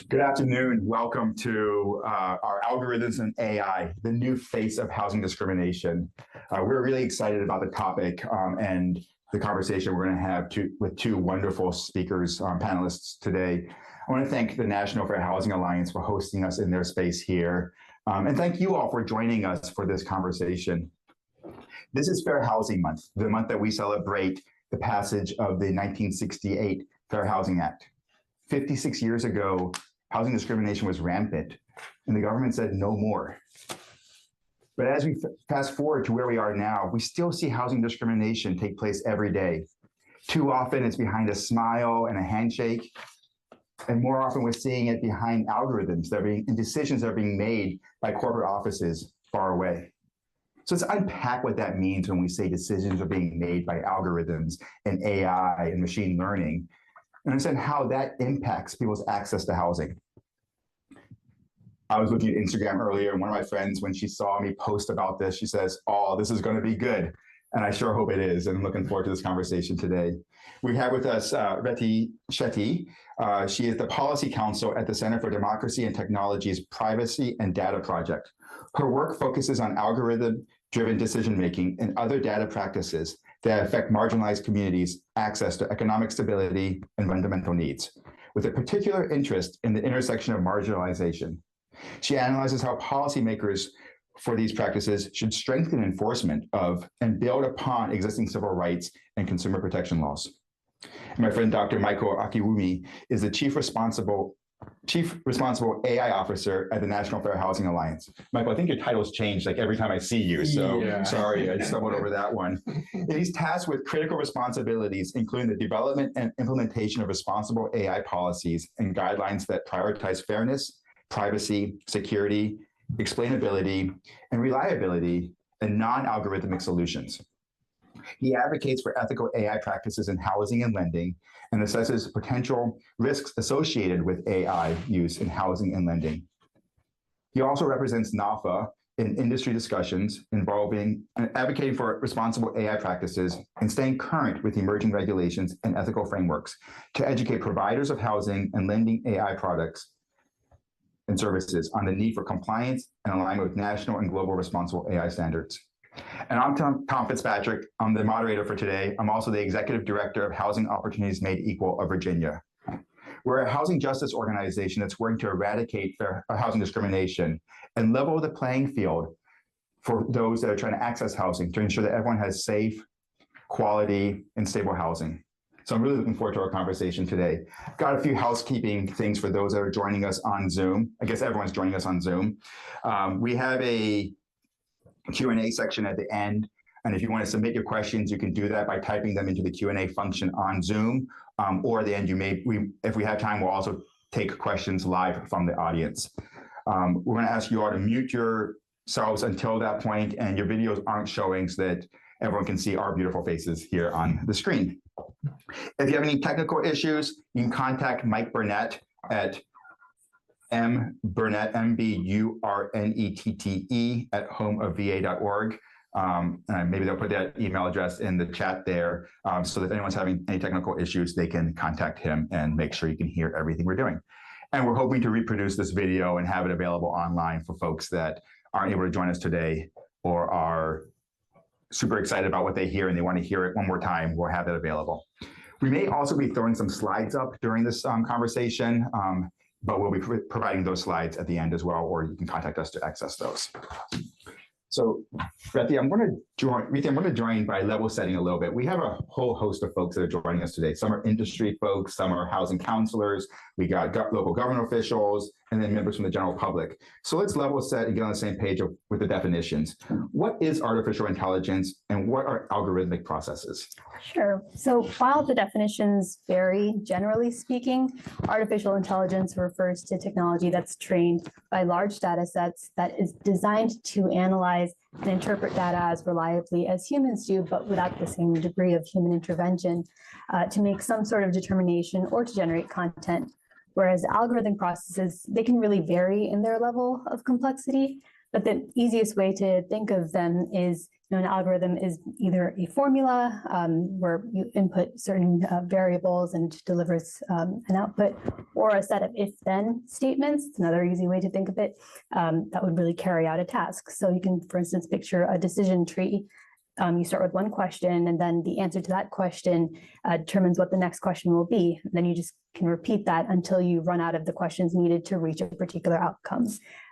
Good afternoon. Welcome to our Algorithms and AI, the new face of housing discrimination. We're really excited about the topic and the conversation we're going to have with two wonderful speakers, panelists today. I want to thank the National Fair Housing Alliance for hosting us in their space here. And thank you all for joining us for this conversation. This is Fair Housing Month, the month that we celebrate the passage of the 1968 Fair Housing Act. 56 years ago, housing discrimination was rampant, and the government said no more. But as we fast forward to where we are now, we still see housing discrimination take place every day. Too often, it's behind a smile and a handshake, and more often, we're seeing it behind algorithms and decisions that are being made by corporate offices far away. So let's unpack what that means when we say decisions are being made by algorithms and AI and machine learning, and understand how that impacts people's access to housing. I was looking at Instagram earlier, and one of my friends, when she saw me post about this, she says, "Oh, this is going to be good." And I sure hope it is, and I'm looking forward to this conversation today. We have with us Ridhi Shetty. She is the Policy Counsel at the Center for Democracy and Technology's Privacy and Data Project. Her work focuses on algorithm-driven decision-making and other data practices that affect marginalized communities' access to economic stability and fundamental needs, with a particular interest in the intersection of marginalization. She analyzes how policymakers for these practices should strengthen enforcement of and build upon existing civil rights and consumer protection laws. And my friend, Dr. Michael Akinwumi, is the Chief Responsible AI Officer at the National Fair Housing Alliance. Michael, I think your title's changed like every time I see you, so yeah. Sorry, I stumbled over that one. And he's tasked with critical responsibilities, including the development and implementation of responsible AI policies and guidelines that prioritize fairness, privacy, security, explainability, and reliability, and non-algorithmic solutions. He advocates for ethical AI practices in housing and lending and assesses potential risks associated with AI use in housing and lending. He also represents NAFA in industry discussions involving advocating for responsible AI practices and staying current with emerging regulations and ethical frameworks to educate providers of housing and lending AI products and services on the need for compliance and alignment with national and global responsible AI standards. And I'm Tom Fitzpatrick. I'm the moderator for today. I'm also the Executive Director of Housing Opportunities Made Equal of Virginia. We're a housing justice organization that's working to eradicate housing discrimination and level the playing field for those that are trying to access housing to ensure that everyone has safe, quality, and stable housing. So I'm really looking forward to our conversation today. Got a few housekeeping things for those that are joining us on Zoom. I guess everyone's joining us on Zoom. We have a Q&A section at the end. And if you want to submit your questions, you can do that by typing them into the Q&A function on Zoom. Or at the end, if we have time, we'll also take questions live from the audience. We're going to ask you all to mute yourselves until that point, and your videos aren't showing so that everyone can see our beautiful faces here on the screen. If you have any technical issues, you can contact Mike Burnett at Burnett, MBURNETTE at homeofva.org. Maybe they'll put that email address in the chat there so that if anyone's having any technical issues, they can contact him and make sure you can hear everything we're doing. And we're hoping to reproduce this video and have it available online for folks that aren't able to join us today or are super excited about what they hear and they want to hear it one more time. We'll have that available. We may also be throwing some slides up during this conversation. But we'll be providing those slides at the end as well, or you can contact us to access those. So, Ridhi, I'm going to join by level setting a little bit. We have a whole host of folks that are joining us today. Some are industry folks, some are housing counselors. We got local government officials, and then members from the general public. So let's level set and get on the same page with the definitions. What is artificial intelligence, and what are algorithmic processes? Sure. So while the definitions vary, generally speaking, artificial intelligence refers to technology that's trained by large data sets that is designed to analyze and interpret data as reliably as humans do, but without the same degree of human intervention to make some sort of determination or to generate content. Whereas algorithmic processes, they can really vary in their level of complexity. But the easiest way to think of them is, an algorithm is either a formula where you input certain variables and delivers an output, or a set of if-then statements. It's another easy way to think of it that would really carry out a task. So you can, for instance, picture a decision tree. You start with one question, and then the answer to that question determines what the next question will be. Then you just can repeat that until you run out of the questions needed to reach a particular outcome.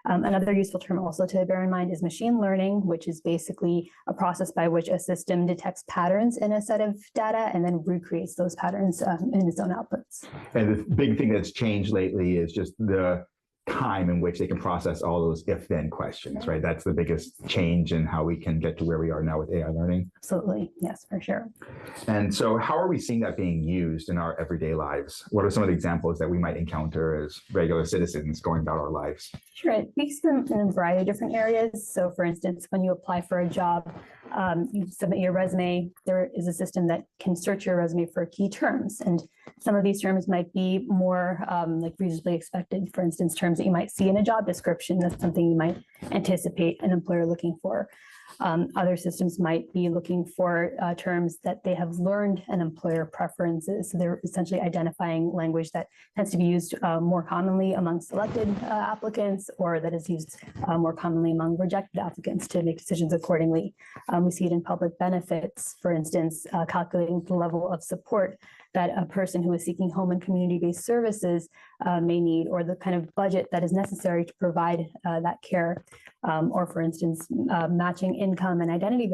Another useful term also to bear in mind is machine learning, which is basically a process by which a system detects patterns in a set of data and then recreates those patterns in its own outputs. And the big thing that's changed lately is just the time in which they can process all those if-then questions, right? That's the biggest change in how we can get to where we are now with AI learning. Absolutely, yes, for sure. And so how are we seeing that being used in our everyday lives? What are some of the examples that we might encounter as regular citizens going about our lives? Sure, it speaks in a variety of different areas. So for instance, when you apply for a job, you submit your resume, there is a system that can search your resume for key terms. And some of these terms might be more like reasonably expected. For instance, terms that you might see in a job description, that's something you might anticipate an employer looking for. Other systems might be looking for terms that they have learned an employer preferences. So they're essentially identifying language that tends to be used more commonly among selected applicants, or that is used more commonly among rejected applicants to make decisions accordingly. We see it in public benefits, for instance, calculating the level of support that a person who is seeking home and community-based services may need, or the kind of budget that is necessary to provide that care. Or for instance, matching income and identity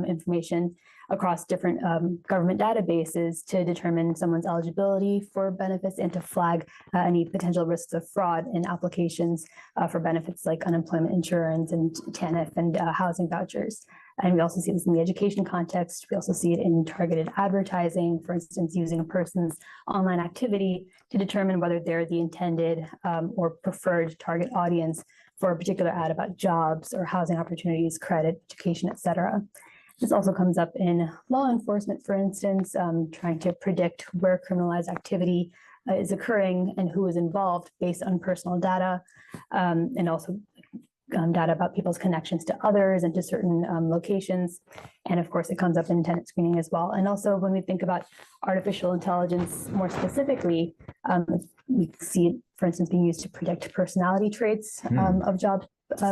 information across different government databases to determine someone's eligibility for benefits and to flag any potential risks of fraud in applications for benefits like unemployment insurance and TANF and housing vouchers. And we also see this in the education context. We also see it in targeted advertising, for instance, using a person's online activity to determine whether they're the intended or preferred target audience for a particular ad about jobs or housing opportunities, credit, education, et cetera. This also comes up in law enforcement, for instance, trying to predict where criminalized activity is occurring and who is involved based on personal data, and also data about people's connections to others and to certain locations. And of course, it comes up in tenant screening as well. And also when we think about artificial intelligence more specifically, we see it, for instance, being used to predict personality traits of job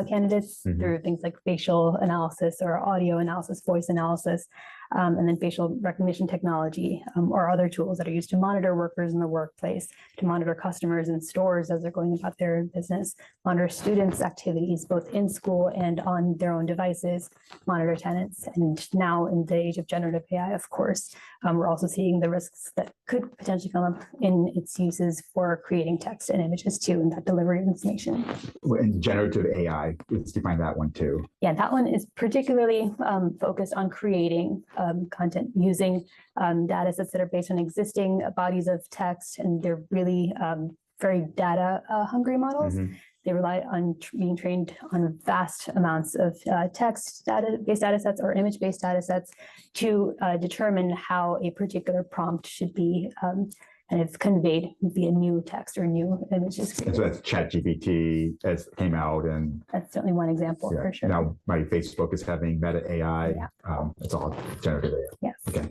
candidates through things like facial analysis or audio analysis, voice analysis, and then facial recognition technology, or other tools that are used to monitor workers in the workplace, to monitor customers in stores as they're going about their business, monitor students' activities both in school and on their own devices, monitor tenants. And now in the age of generative AI, of course, we're also seeing the risks that could potentially come up in its uses for creating text and images too, and that delivery of information. And generative AI, let's define that one too. Yeah, that one is particularly focused on creating content using data sets that are based on existing bodies of text, and they're really very data hungry models. They rely on being trained on vast amounts of text-based data sets or image-based data sets to determine how a particular prompt should be kind of conveyed via new text or new images. And so that's ChatGPT as came out, and that's certainly one example for sure. Now my Facebook is having Meta AI. It's all generative AI. Yes. Okay.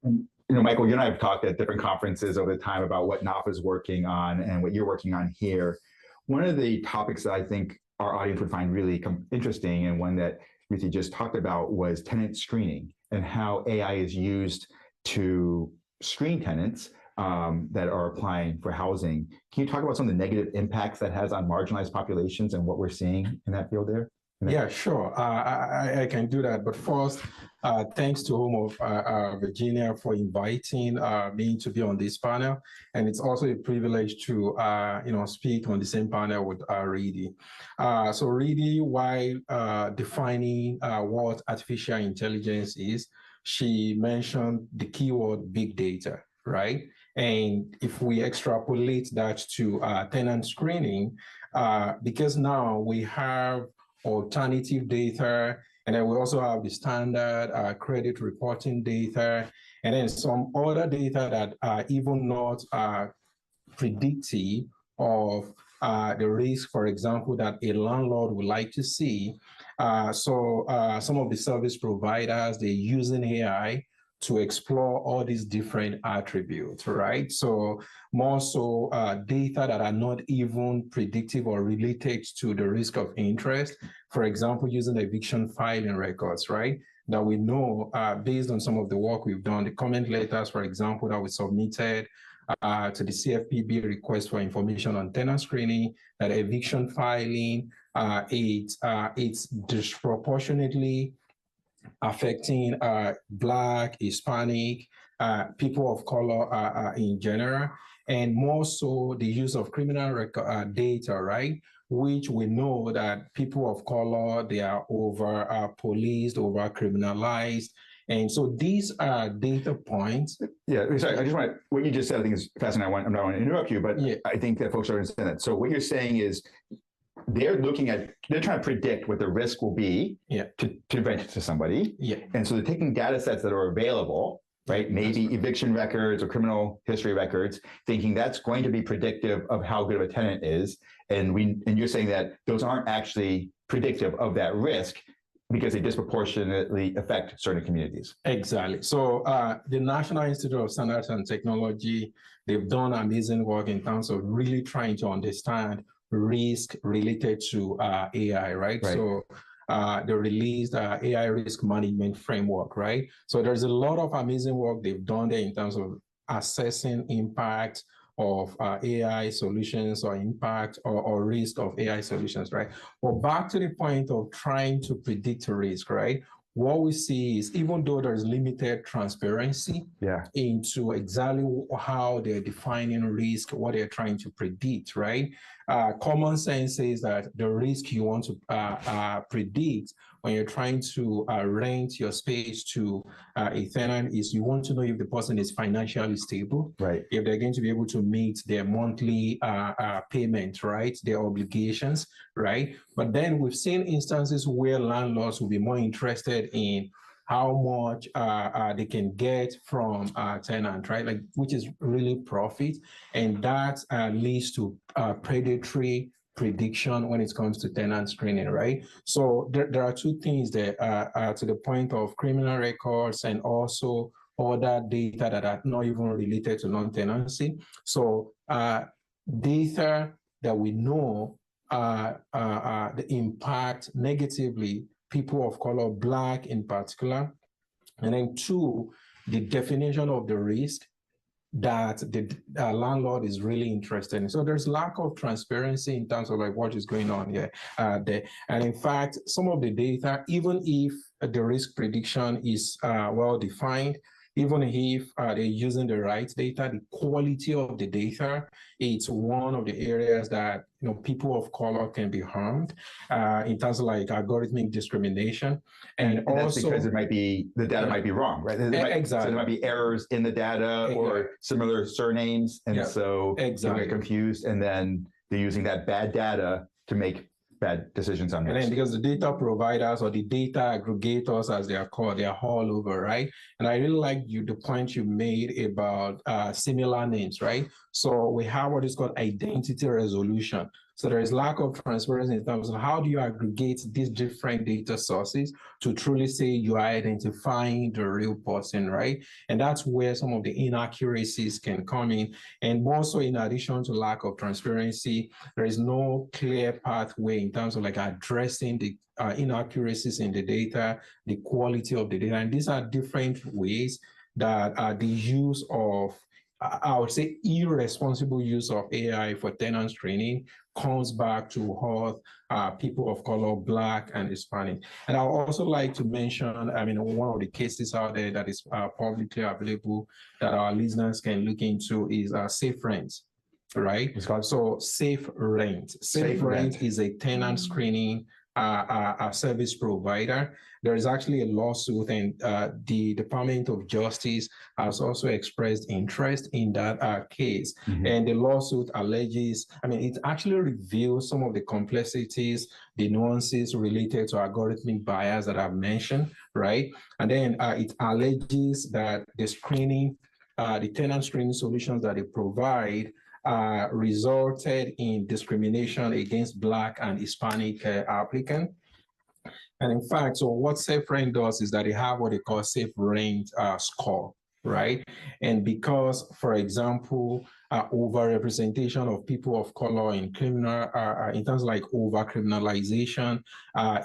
And, Michael, you and I have talked at different conferences over the time about what NAFA is working on and what you're working on here. One of the topics that I think our audience would find really interesting, and one that Ridhi just talked about, was tenant screening and how AI is used to screen tenants that are applying for housing. Can you talk about some of the negative impacts that has on marginalized populations and what we're seeing in that field there? Yeah, sure. I can do that. But first, thanks to Home of Virginia for inviting me to be on this panel. And it's also a privilege to speak on the same panel with Ridhi. So Ridhi, while defining what artificial intelligence is, she mentioned the keyword big data, right? And if we extrapolate that to tenant screening, because now we have alternative data, and then we also have the standard credit reporting data, and then some other data that are even not predictive of the risk, for example, that a landlord would like to see. Some of the service providers, they're using AI to explore all these different attributes, right? So more so data that are not even predictive or related to the risk of interest. For example, using eviction filing records, right? That we know based on some of the work we've done, the comment letters, for example, that we submitted to the CFPB request for information on tenant screening, that eviction filing, it's disproportionately affecting Black, Hispanic, people of color in general, and more so the use of criminal record data, right? Which we know that people of color, they are over policed, over criminalized. And so these are data points. Yeah, sorry, I just want to, what you just said, I think is fascinating. I'm not want to interrupt you, but I think that folks are understand that. So what you're saying is they're trying to predict what the risk will be to rent it to somebody. And so they're taking data sets that are available, right? Maybe eviction records or criminal history records, thinking that's going to be predictive of how good of a tenant is. And you're saying that those aren't actually predictive of that risk because they disproportionately affect certain communities. Exactly. So the National Institute of Standards and Technology, they've done amazing work in terms of really trying to understand risk related to AI, right? So they released AI risk management framework, right? So there's a lot of amazing work they've done there in terms of assessing impact of AI solutions or impact or risk of AI solutions, right? But back to the point of trying to predict risk, right? What we see is even though there's limited transparency into exactly how they're defining risk, what they're trying to predict, right? Common sense says that the risk you want to predict when you're trying to rent your space to a tenant is you want to know if the person is financially stable, if they're going to be able to meet their monthly payment, right, their obligations, right? But then we've seen instances where landlords will be more interested in how much they can get from tenant, right? Like, which is really profit. And that leads to predatory prediction when it comes to tenant screening, right? So there are two things there to the point of criminal records and also other data that are not even related to non-tenancy. So data that we know the impact negatively people of color, Black in particular, and then two, the definition of the risk that the landlord is really interested in. So there's lack of transparency in terms of like what is going on here there. And in fact, some of the data, even if the risk prediction is well defined, even if they're using the right data, the quality of the data, it's one of the areas that people of color can be harmed in terms of like algorithmic discrimination. And also that's because it might be, the data might be wrong, right? Exactly. So there might be errors in the data or similar surnames. And so they get confused and then they're using that bad data to make bad decisions on risk. And then because the data providers or the data aggregators, as they are called, they are all over, right? And I really like the point you made about similar names, right? So we have what is called identity resolution. So there is lack of transparency in terms of how do you aggregate these different data sources to truly say you are identifying the real person, right? And that's where some of the inaccuracies can come in. And more so, in addition to lack of transparency, there is no clear pathway in terms of like addressing the inaccuracies in the data, the quality of the data. And these are different ways that the use of, I would say, irresponsible use of AI for tenant screening comes back to hurt people of color, Black and Hispanic. And I would also like to mention, one of the cases out there that is publicly available that our listeners can look into is Safe Rent, right? So Safe Rent. Safe Rent is a tenant screening a service provider. There is actually a lawsuit, and the Department of Justice has also expressed interest in that case. And the lawsuit alleges, it actually reveals some of the complexities, the nuances related to algorithmic bias that I've mentioned, right? And then it alleges that the tenant screening solutions that they provide resulted in discrimination against Black and Hispanic applicants. And in fact, so what SafeRent does is that they have what they call SafeRent score, right? And because, for example, over-representation of people of color in criminal, in terms of like over-criminalization,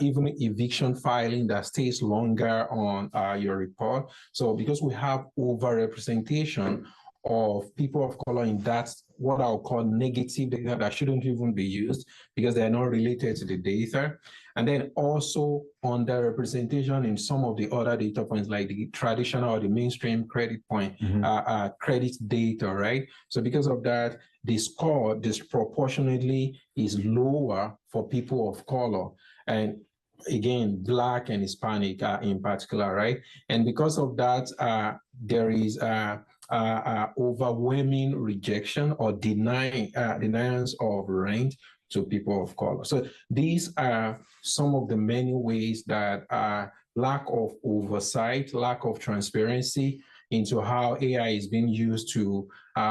even eviction filing that stays longer on your report. So because we have over-representation of people of color in that, what I'll call negative data that shouldn't even be used because they're not related to the data. And then also underrepresentation in some of the other data points like the traditional or the mainstream credit point, credit data, right? So because of that, the score disproportionately is lower for people of color. And again, Black and Hispanic in particular, right? And because of that, there is overwhelming rejection or denials of rent to people of color. So these are some of the many ways that lack of oversight, lack of transparency into how AI is being used to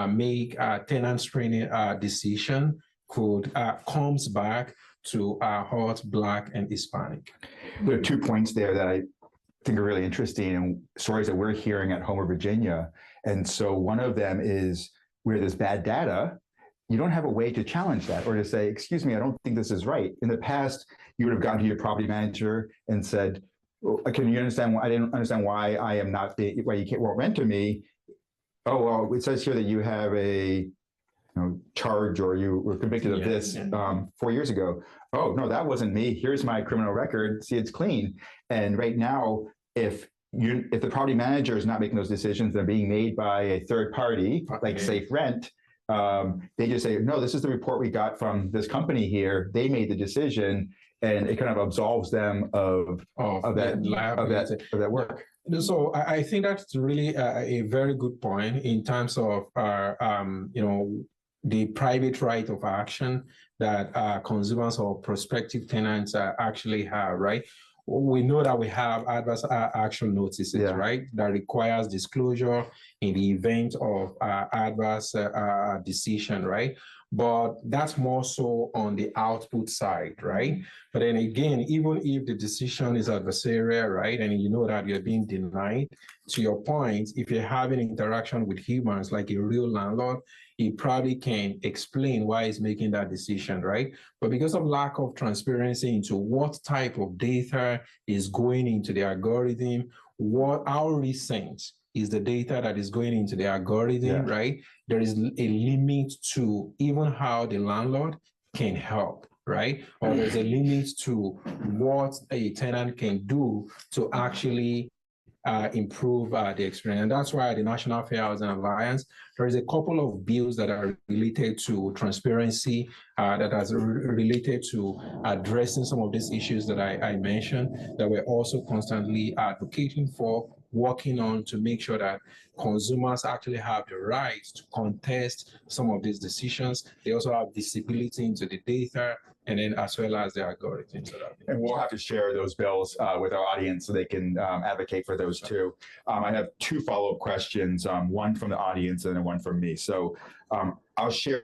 make tenant screening decision comes back to hurt Black and Hispanic. There are 2 points there that I think are really interesting and stories that we're hearing at Homer, Virginia. And so one of them is where there's bad data, you don't have a way to challenge that or to say, excuse me, I don't think this is right. In the past, you would have gone to your property manager and said, well, can you understand why I didn't understand why I am not why you won't rent to me? Oh, well, it says here that you have a charge or you were convicted of this 4 years ago. Oh, no, that wasn't me. Here's my criminal record. See, it's clean. And right now, if the property manager is not making those decisions, they're being made by a third party, like SafeRent, they just say, no, this is the report we got from this company here. They made the decision, and it kind of absolves them of that work. So I think that's really a very good point in terms of the private right of action that consumers or prospective tenants actually have, right? We know that we have adverse action notices, right, that requires disclosure in the event of adverse decision, right? But that's more so on the output side, right? But then again, even if the decision is adversarial, right, and you know that you're being denied, to your point, if you're having interaction with humans like a real landlord, he probably can explain why he's making that decision, right? But because of lack of transparency into what type of data is going into the algorithm, how recent is the data that is going into the algorithm, right? There is a limit to even how the landlord can help, right? Or there's a limit to what a tenant can do to actually improve the experience. And that's why the National Fair Housing Alliance, there is a couple of bills that are related to transparency, that is related to addressing some of these issues that I mentioned, that we're also constantly advocating for, working on to make sure that consumers actually have the right to contest some of these decisions. They also have visibility into the data, and then as well as the algorithms. And we'll have to share those bills with our audience so they can advocate for those too. I have 2 follow-up questions, one from the audience and then one from me. So I'll share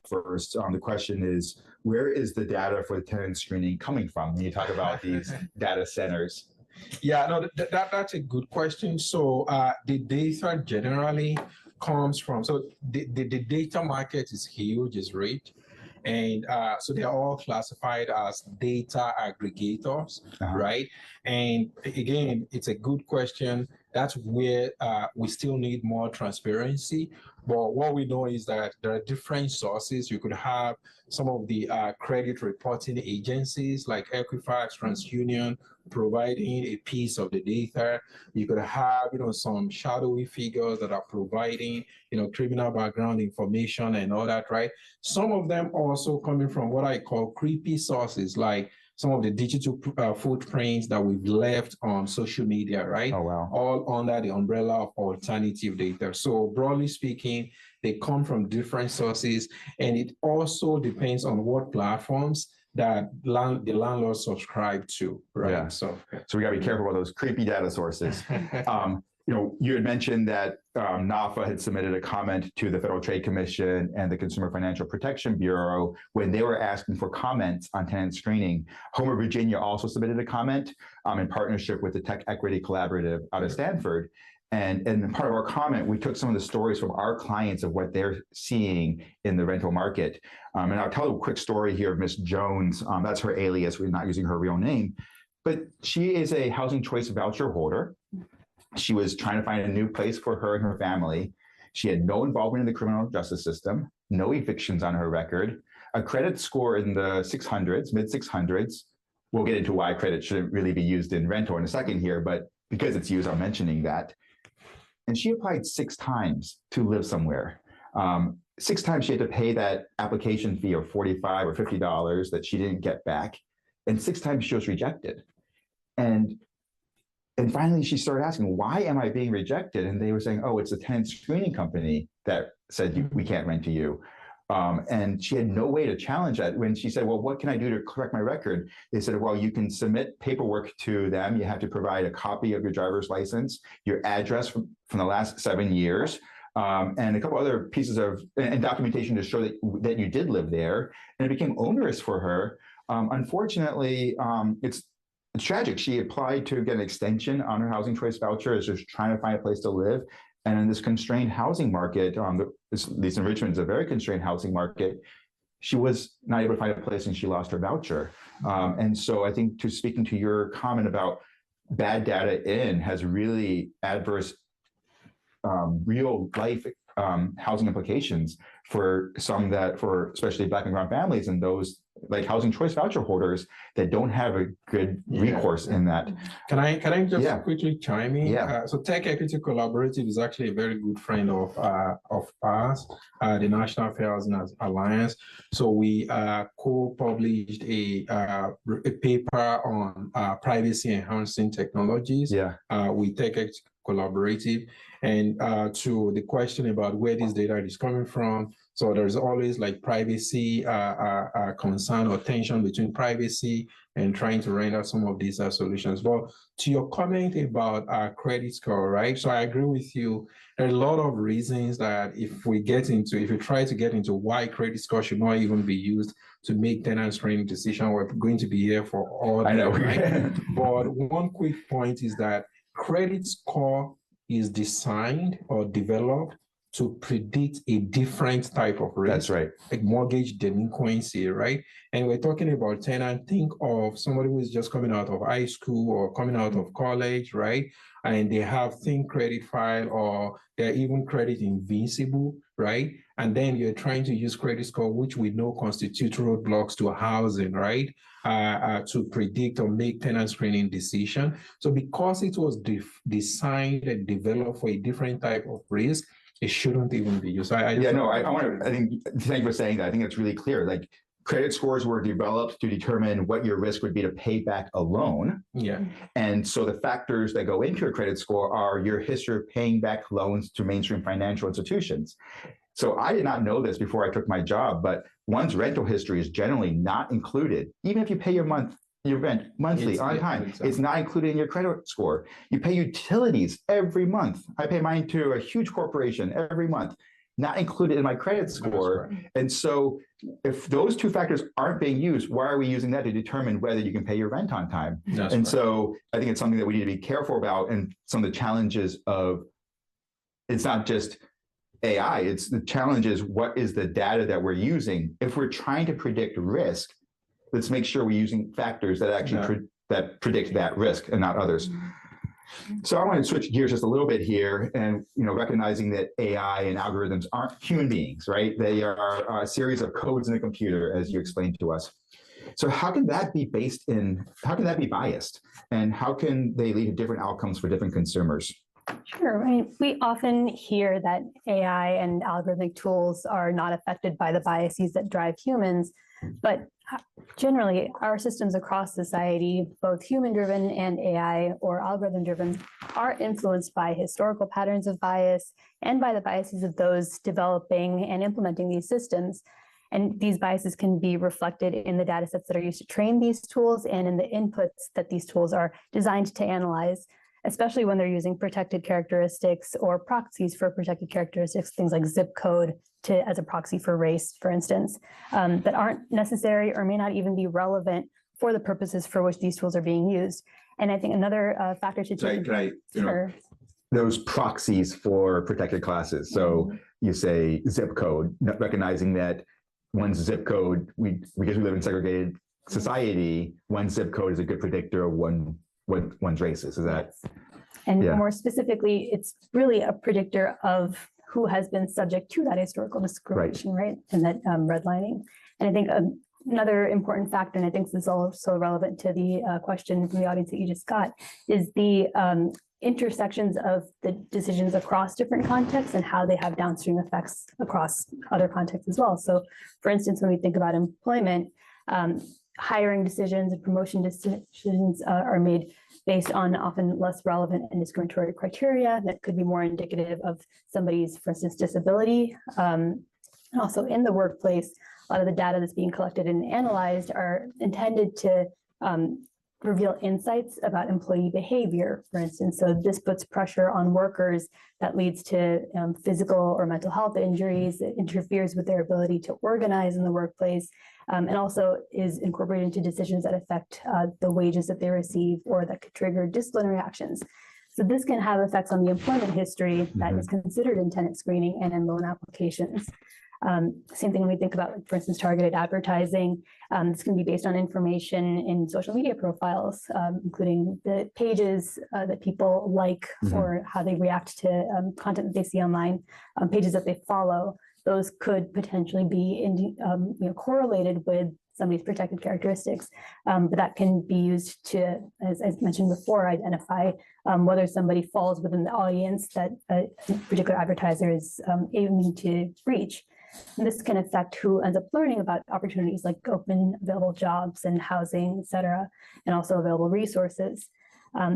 first. The question is, where is the data for the tenant screening coming from when you talk about these data centers? Yeah, no, that's a good question. So the data generally comes from, so the data market is huge, is rich. And so they're all classified as data aggregators, right? And again, it's a good question. That's where we still need more transparency. But what we know is that there are different sources. You could have some of the credit reporting agencies like Equifax, TransUnion, providing a piece of the data. You could have, some shadowy figures that are providing, criminal background information and all that, right? Some of them also coming from what I call creepy sources, like some of the digital footprints that we've left on social media, right? Oh, wow. All under the umbrella of alternative data. So broadly speaking, they come from different sources, and it also depends on what platforms that the landlord subscribe to, right? Yeah. So we got to be careful about those creepy data sources. You had mentioned that NAFA had submitted a comment to the Federal Trade Commission and the Consumer Financial Protection Bureau when they were asking for comments on tenant screening. Homer, Virginia also submitted a comment in partnership with the Tech Equity Collaborative out of Stanford. And part of our comment, we took some of the stories from our clients of what they're seeing in the rental market. And I'll tell a quick story here of Miss Jones. That's her alias. We're not using her real name. But she is a housing choice voucher holder. She was trying to find a new place for her and her family. She had no involvement in the criminal justice system, no evictions on her record, a credit score in the 600s, mid 600s. We'll get into why credit shouldn't really be used in rental in a second here, but because it's used, I'm mentioning that. And she applied 6 times to live somewhere. 6 times she had to pay that application fee of $45 or $50 that she didn't get back. And 6 times she was rejected. And finally, she started asking, why am I being rejected? And they were saying, oh, it's a tenant screening company that said we can't rent to you. And she had no way to challenge that. When she said, well, what can I do to correct my record? They said, well, you can submit paperwork to them. You have to provide a copy of your driver's license, your address from the last 7 years, and a couple other pieces of and documentation to show that you did live there. And it became onerous for her. Unfortunately, it's tragic. She applied to get an extension on her housing choice voucher as just trying to find a place to live. And in this constrained housing market, this enrichment is a very constrained housing market, she was not able to find a place and she lost her voucher. And so I think speaking to your comment about bad data has really adverse real life housing implications for especially Black and brown families and those like housing choice voucher holders that don't have a good recourse in that. Can I just quickly chime in? Yeah. So Tech Equity Collaborative is actually a very good friend of ours, the National Fair Housing Alliance. So we co-published a paper on privacy enhancing technologies with Tech Equity Collaborative. And to the question about where this data is coming from, so there's always like privacy concern or tension between privacy and trying to render some of these solutions. But to your comment about credit score, right? So I agree with you. There are a lot of reasons that if you try to get into why credit score should not even be used to make tenant screening decision, we're going to be here for all day. I know. Right? But one quick point is that credit score is designed or developed to predict a different type of risk. That's right. Like mortgage delinquency, right? And we're talking about tenant. Think of somebody who is just coming out of high school or coming out of college, right? And they have thin credit file or they're even credit invincible, right? And then you're trying to use credit score, which we know constitute roadblocks to housing, right? To predict or make tenant screening decision. So because it was designed and developed for a different type of risk, it shouldn't even be used. Thank you for saying that. I think it's really clear. Like credit scores were developed to determine what your risk would be to pay back a loan. Yeah. And so the factors that go into a credit score are your history of paying back loans to mainstream financial institutions. So I did not know this before I took my job, but one's rental history is generally not included, even if you pay your rent monthly on time. Exactly. It's not included in your credit score. You pay utilities every month. I pay mine to a huge corporation every month, not included in my credit score. And so if those 2 factors aren't being used, why are we using that to determine whether you can pay your rent on time? So I think it's something that we need to be careful about. And some of the challenges of, it's not just AI, it's the challenge is what is the data that we're using? If we're trying to predict risk, let's make sure we're using factors that actually predict that risk and not others. So I want to switch gears just a little bit here and recognizing that AI and algorithms aren't human beings, right? They are a series of codes in a computer, as you explained to us. So how can that be biased? And how can they lead to different outcomes for different consumers? Sure. Right. We often hear that AI and algorithmic tools are not affected by the biases that drive humans, but generally our systems across society, both human-driven and AI or algorithm-driven, are influenced by historical patterns of bias and by the biases of those developing and implementing these systems. And these biases can be reflected in the data sets that are used to train these tools and in the inputs that these tools are designed to analyze, especially when they're using protected characteristics or proxies for protected characteristics, things like zip code as a proxy for race, for instance, that aren't necessary or may not even be relevant for the purposes for which these tools are being used. And I think another factor to take. Those proxies for protected classes. So you say zip code, recognizing that one zip code, because we live in segregated society, one zip code is a good predictor of one's races. Is that? And more specifically, it's really a predictor of who has been subject to that historical discrimination, right? And that redlining. And I think another important factor, and I think this is also relevant to the question from the audience that you just got, is the intersections of the decisions across different contexts and how they have downstream effects across other contexts as well. So for instance, when we think about employment, hiring decisions and promotion decisions are made based on often less relevant and discriminatory criteria that could be more indicative of somebody's, for instance, disability. And also in the workplace, a lot of the data that's being collected and analyzed are intended to reveal insights about employee behavior, for instance. So this puts pressure on workers that leads to physical or mental health injuries. It interferes with their ability to organize in the workplace, and also is incorporated into decisions that affect the wages that they receive or that could trigger disciplinary actions. So this can have effects on the employment history that is considered in tenant screening and in loan applications. Same thing when we think about, for instance, targeted advertising. This can be based on information in social media profiles, including the pages that people like or how they react to content that they see online, pages that they follow. Those could potentially be correlated with somebody's protected characteristics, but that can be used to, as I mentioned before, identify whether somebody falls within the audience that a particular advertiser is aiming to reach. And this can affect who ends up learning about opportunities like open available jobs and housing, et cetera, and also available resources.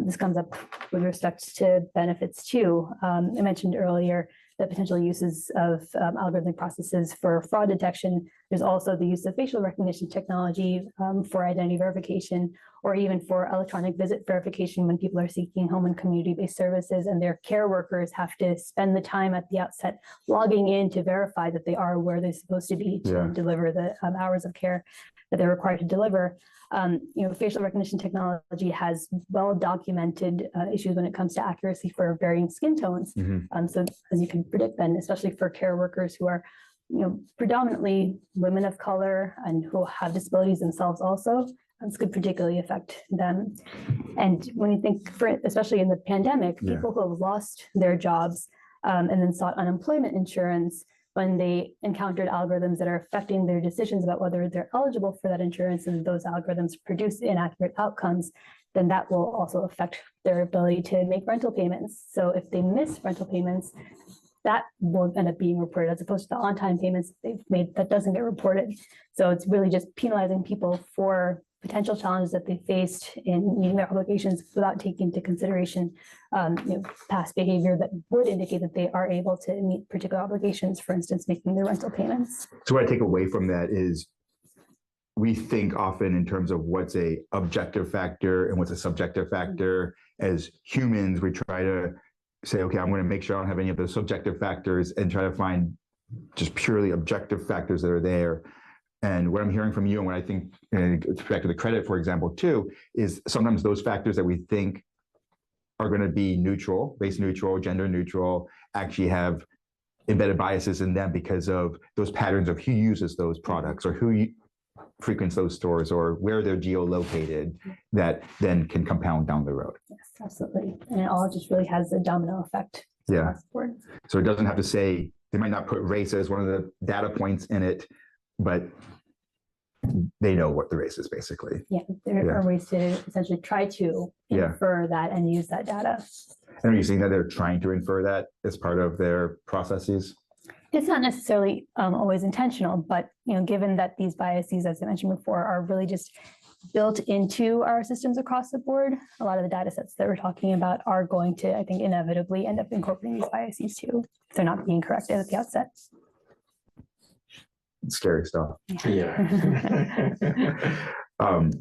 This comes up with respect to benefits too. I mentioned earlier the potential uses of algorithmic processes for fraud detection. There's also the use of facial recognition technology for identity verification, or even for electronic visit verification when people are seeking home and community-based services and their care workers have to spend the time at the outset logging in to verify that they are where they're supposed to be to deliver the hours of care that they're required to deliver. Facial recognition technology has well-documented issues when it comes to accuracy for varying skin tones. So as you can predict then, especially for care workers who are predominantly women of color and who have disabilities themselves also, this could particularly affect them. And when you think, especially in the pandemic, people who have lost their jobs and then sought unemployment insurance, when they encountered algorithms that are affecting their decisions about whether they're eligible for that insurance and those algorithms produce inaccurate outcomes, then that will also affect their ability to make rental payments. So if they miss rental payments, that will end up being reported as opposed to the on-time payments they've made that doesn't get reported. So it's really just penalizing people for potential challenges that they faced in meeting their obligations without taking into consideration past behavior that would indicate that they are able to meet particular obligations, for instance, making their rental payments. So what I take away from that is we think often in terms of what's a objective factor and what's a subjective factor. As humans, we try to say, okay, I'm going to make sure I don't have any of those subjective factors and try to find just purely objective factors that are there. And what I'm hearing from you, and what I think, back to the credit, for example, too, is sometimes those factors that we think are going to be neutral, race neutral, gender neutral, actually have embedded biases in them because of those patterns of who uses those products or who frequents those stores or where they're geolocated, that then can compound down the road. Yes, absolutely. And it all just really has a domino effect. Yeah. So it doesn't have to say, they might not put race as one of the data points in it, but they know what the race is basically. Yeah, there are ways to essentially try to infer that and use that data. And are you seeing that they're trying to infer that as part of their processes? It's not necessarily always intentional, but given that these biases, as I mentioned before, are really just built into our systems across the board, a lot of the data sets that we're talking about are going to, I think, inevitably end up incorporating these biases too, if they're not being corrected at the outset. Scary stuff. Yeah. But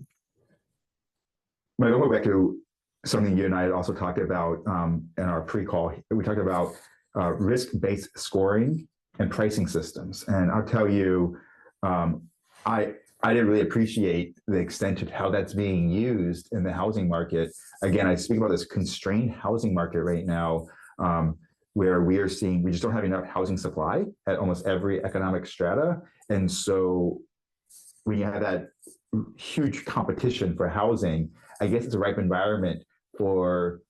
I'll go back to something you and I had also talked about in our pre-call. We talked about risk-based scoring and pricing systems. And I'll tell you, I didn't really appreciate the extent of how that's being used in the housing market. Again, I speak about this constrained housing market right now, where we are seeing, we just don't have enough housing supply at almost every economic strata. And so when you have that huge competition for housing, I guess it's a ripe environment for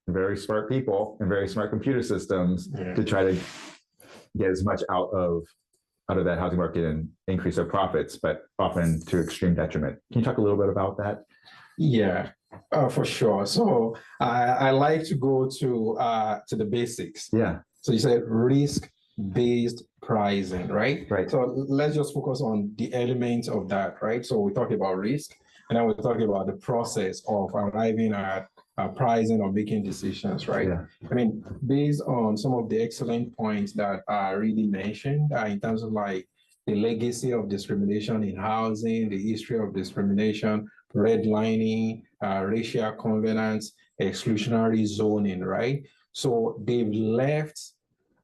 very smart people and very smart computer systems to try to get as much out of that housing market and increase their profits, but often to extreme detriment. Can you talk a little bit about that? Yeah, for sure. So I like to go to the basics. Yeah. So you said risk-based pricing, right? Right. So let's just focus on the elements of that, right? So we talked about risk, and then we're talking about the process of arriving at pricing or making decisions, right? Yeah. I mean, based on some of the excellent points that Ridhi mentioned in terms of like the legacy of discrimination in housing, the history of discrimination, redlining, racial covenants, exclusionary zoning, right? So they've left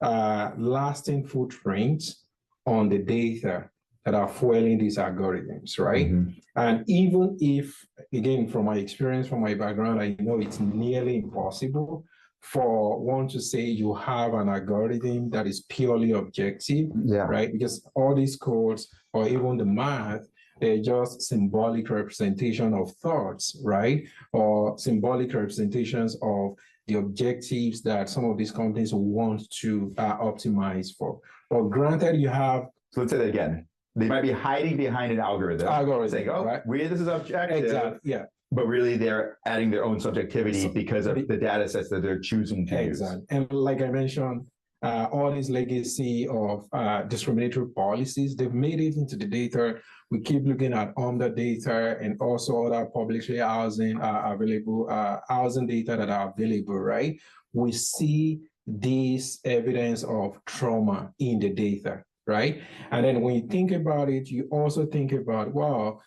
lasting footprints on the data that are fueling these algorithms, right? Mm-hmm. And even if, again, from my experience, from my background, I know it's nearly impossible for one to say you have an algorithm that is purely objective, right? Because all these codes or even the math, they're just symbolic representation of thoughts, right? Or symbolic representations of the objectives that some of these companies want to optimize for. But granted, you have... So let's say that again. They might be hiding behind an algorithm. Saying, oh, right? This is objective. Exactly, yeah. But really, they're adding their own subjectivity because of the data sets that they're choosing to use. And like I mentioned, all this legacy of discriminatory policies, they've made it into the data. We keep looking at the data and also other publicly housing available housing data that are available, right? We see this evidence of trauma in the data, right? And then when you think about it, you also think about, well,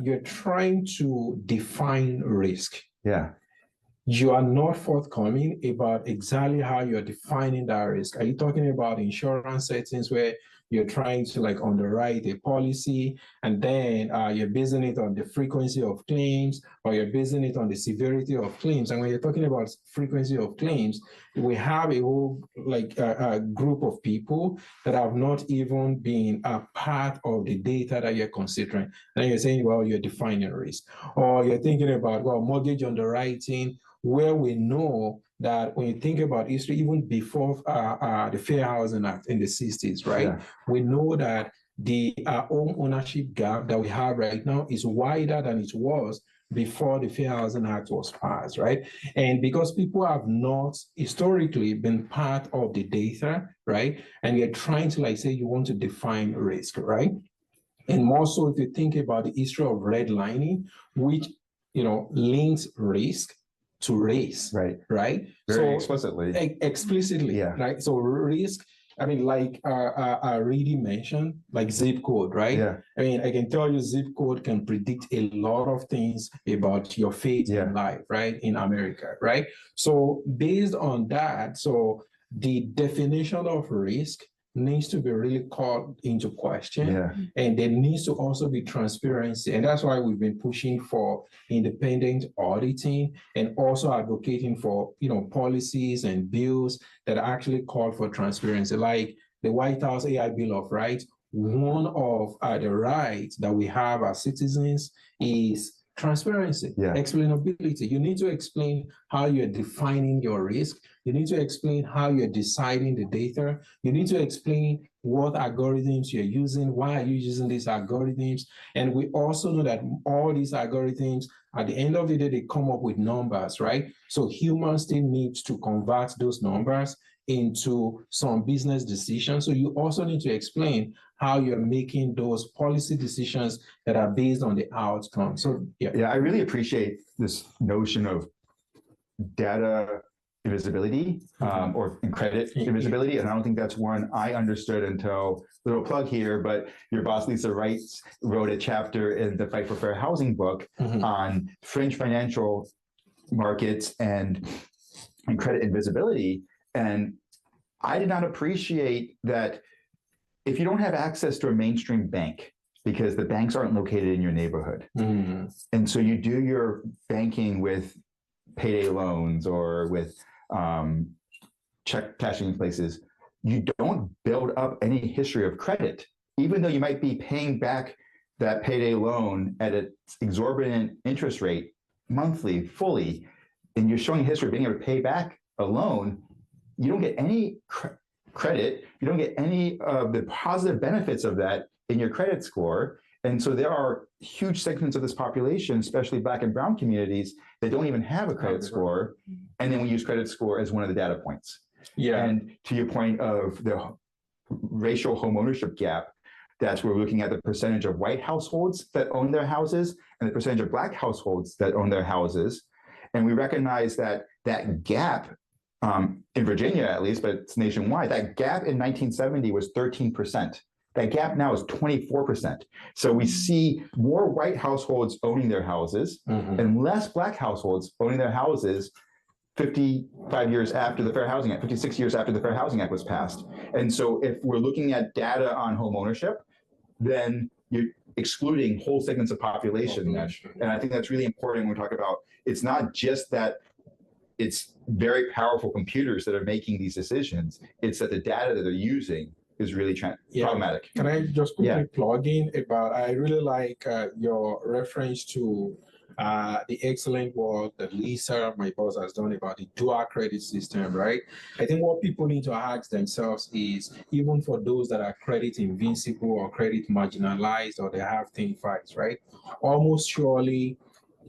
you're trying to define risk. Yeah. You are not forthcoming about exactly how you're defining that risk. Are you talking about insurance settings where you're trying to like underwrite a policy and then you're basing it on the frequency of claims, or you're basing it on the severity of claims? And when you're talking about frequency of claims, we have a whole like a group of people that have not even been a part of the data that you're considering. And you're saying, well, you're defining risk. Or you're thinking about, well, mortgage underwriting, where we know that when you think about history, even before the Fair Housing Act in the 60s, right? Yeah. We know that the home ownership gap that we have right now is wider than it was before the Fair Housing Act was passed, right? And because people have not historically been part of the data, right? And you're trying to like say you want to define risk, right? And more so if you think about the history of redlining, which, you know, links risk to race, right? Very explicitly. Explicitly, yeah. Right? So risk, I mean, like Ridhi mentioned, like zip code, right? Yeah. I mean, I can tell you zip code can predict a lot of things about your fate in life, right? In America, right? So based on that, so the definition of risk needs to be really called into question, and there needs to also be transparency. And that's why we've been pushing for independent auditing and also advocating for, you know, policies and bills that actually call for transparency, like the White House AI Bill of Rights. One of the rights that we have as citizens is transparency, explainability. You need to explain how you're defining your risk. You need to explain how you're deciding the data. You need to explain what algorithms you're using, why are you using these algorithms. And we also know that all these algorithms, at the end of the day, they come up with numbers, right? So humans still need to convert those numbers into some business decisions. So you also need to explain how you're making those policy decisions that are based on the outcome. So I really appreciate this notion of data invisibility or credit invisibility. And I don't think that's one I understood until, little plug here, but your boss Lisa Wright wrote a chapter in the Fight for Fair Housing book on fringe financial markets and credit invisibility. And I did not appreciate that if you don't have access to a mainstream bank, because the banks aren't located in your neighborhood. And so you do your banking with payday loans or with check cashing places, you don't build up any history of credit, even though you might be paying back that payday loan at an exorbitant interest rate monthly, fully, and you're showing a history of being able to pay back a loan, you don't get any credit, you don't get any of the positive benefits of that in your credit score. And so there are huge segments of this population, especially Black and brown communities, that don't even have a credit score. And then we use credit score as one of the data points. Yeah. And to your point of the racial home ownership gap, that's where we're looking at the percentage of white households that own their houses and the percentage of Black households that own their houses. And we recognize that that gap, in Virginia at least, but it's nationwide, that gap in 1970 was 13%. That gap now is 24%. So we see more white households owning their houses and less Black households owning their houses 55 years after the Fair Housing Act, 56 years after the Fair Housing Act was passed. And so if we're looking at data on home ownership, then you're excluding whole segments of population. And I think that's really important when we talk about, it's not just that it's very powerful computers that are making these decisions, it's that the data that they're using is really problematic. Can I just quickly plug in about, I really like your reference to the excellent work that Lisa, my boss, has done about the dual credit system, right? I think what people need to ask themselves is, even for those that are credit invincible or credit marginalized, or they have thin files, right? Almost surely,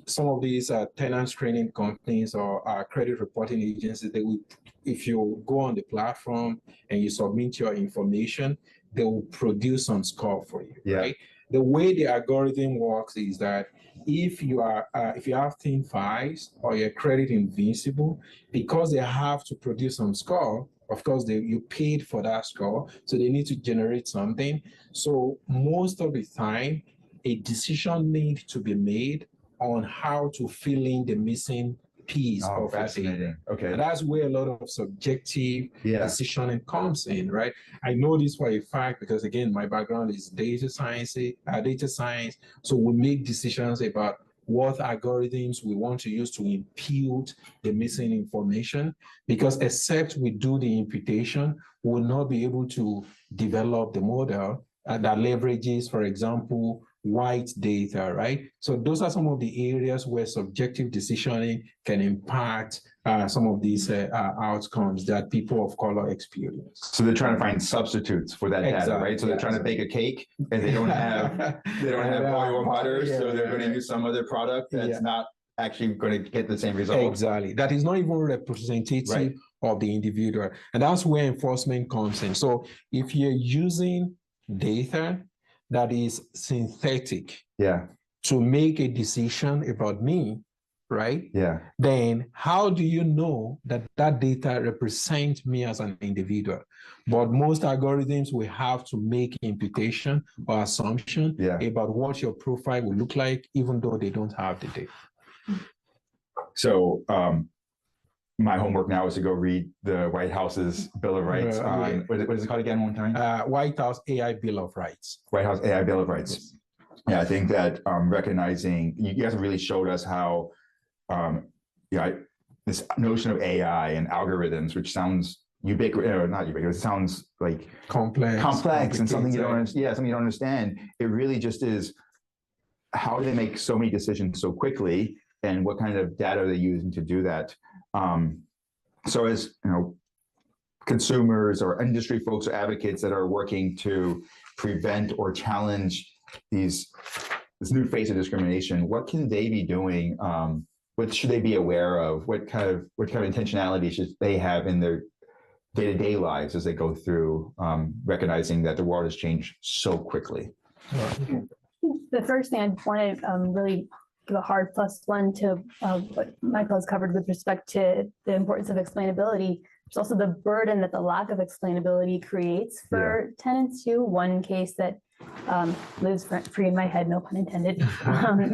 some of these tenant screening companies or credit reporting agencies, they will, if you go on the platform and you submit your information, they will produce some score for you, right? The way the algorithm works is that if you have thin files or you're credit invincible, because they have to produce some score, of course, you paid for that score, so they need to generate something. So most of the time, a decision needs to be made on how to fill in the missing piece of fascinating. Okay. And that's where a lot of subjective decisioning comes in, right? I know this for a fact because, again, my background is data science. So we make decisions about what algorithms we want to use to impute the missing information, because except we do the imputation, we will not be able to develop the model that leverages, for example, white data, right? So those are some of the areas where subjective decisioning can impact some of these outcomes that people of color experience. So they're trying to find substitutes for that data, right? So they're trying to bake a cake and they don't have oil or butter, so they're going to use some other product that's not actually going to get the same result. Exactly. That is not even representative of the individual. And that's where enforcement comes in. So if you're using data that is synthetic to make a decision about me, right? Then how do you know that that data represents me as an individual? But most algorithms will have to make imputation or assumption about what your profile will look like, even though they don't have the data. So my homework now is to go read the White House's Bill of Rights on, what is it called again one time? White House AI Bill of Rights. White House AI Bill of Rights. Yeah, I think that recognizing, you guys have really showed us how this notion of AI and algorithms, which sounds ubiquitous, or not ubiquitous, it sounds like complex and something you don't understand. Something you don't understand. It really just is, how do they make so many decisions so quickly, and what kind of data are they using to do that? So as consumers or industry folks or advocates that are working to prevent or challenge this new face of discrimination, what can they be doing? What should they be aware of? What kind of intentionality should they have in their day-to-day lives as they go through recognizing that the world has changed so quickly? The first thing I want to really give a hard +1 to what Michael has covered with respect to the importance of explainability. There's also the burden that the lack of explainability creates for tenants too. One case that lives free in my head, no pun intended,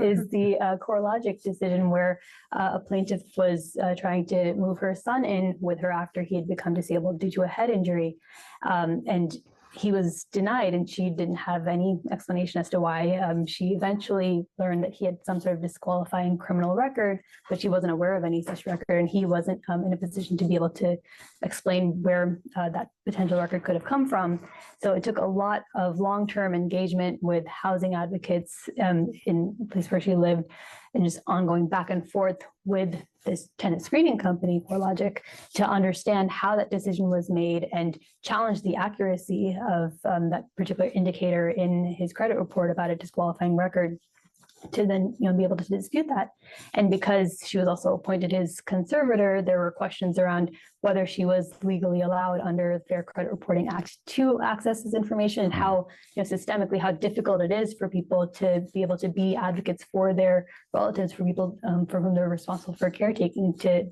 is the CoreLogic decision where a plaintiff was trying to move her son in with her after he had become disabled due to a head injury. And he was denied, and she didn't have any explanation as to why. She eventually learned that he had some sort of disqualifying criminal record, but she wasn't aware of any such record, and he wasn't in a position to be able to explain where that potential record could have come from. So it took a lot of long-term engagement with housing advocates in the place where she lived, and just ongoing back and forth with this tenant screening company, CoreLogic, to understand how that decision was made and challenge the accuracy of that particular indicator in his credit report about a disqualifying record, to then be able to dispute that. And because she was also appointed his conservator, there were questions around whether she was legally allowed under the Fair Credit Reporting Act to access this information, and how systemically how difficult it is for people to be able to be advocates for their relatives, for people for whom they're responsible for caretaking, to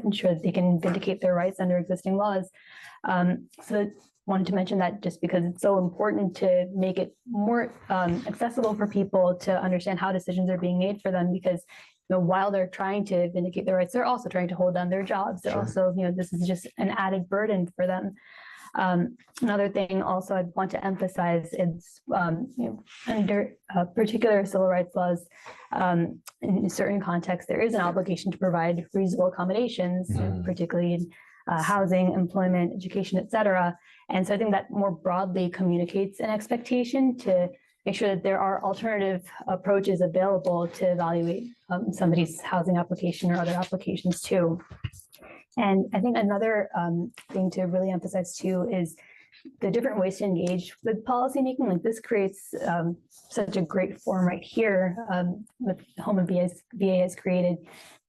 ensure that they can vindicate their rights under existing laws. So wanted to mention that just because it's so important to make it more accessible for people to understand how decisions are being made for them, because while they're trying to vindicate their rights, they're also trying to hold down their jobs. They're also, this is just an added burden for them. Another thing also I'd want to emphasize is under particular civil rights laws, in certain contexts, there is an obligation to provide reasonable accommodations, particularly in housing, employment, education, et cetera. And so I think that more broadly communicates an expectation to make sure that there are alternative approaches available to evaluate somebody's housing application or other applications too. And I think another thing to really emphasize too is the different ways to engage with policymaking. Like this creates such a great forum right here with Home and VA has created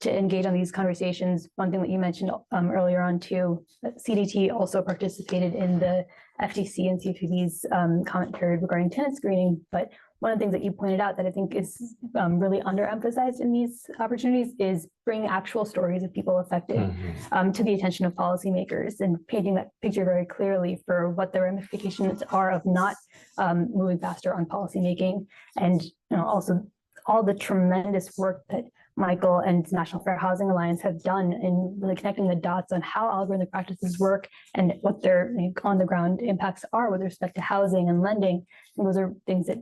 to engage on these conversations. One thing that you mentioned earlier on too, that CDT also participated in the FTC and CFPB's comment period regarding tenant screening. But one of the things that you pointed out that I think is really underemphasized in these opportunities is bringing actual stories of people affected to the attention of policymakers, and painting that picture very clearly for what the ramifications are of not moving faster on policymaking. And also all the tremendous work that Michael and National Fair Housing Alliance have done in really connecting the dots on how algorithmic practices work and what their on the ground impacts are with respect to housing and lending. And those are things that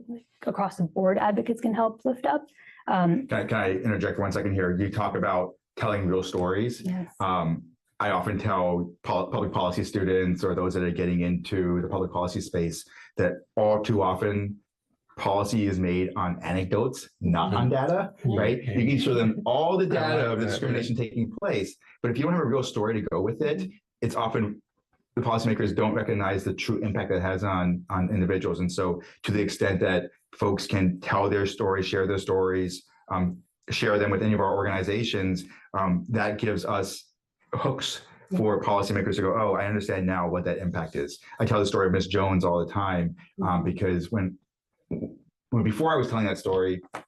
across the board advocates can help lift up. Can I interject for 1 second here? You talk about telling real stories. Yes. I often tell public policy students or those that are getting into the public policy space that all too often policy is made on anecdotes, not on data, right? You can show them all the data of the discrimination taking place, but if you don't have a real story to go with it, it's often the policymakers don't recognize the true impact that it has on individuals. And so to the extent that folks can tell their stories, share their stories, share them with any of our organizations, that gives us hooks for policymakers to go, oh, I understand now what that impact is. I tell the story of Ms. Jones all the time because when before I was telling that story, it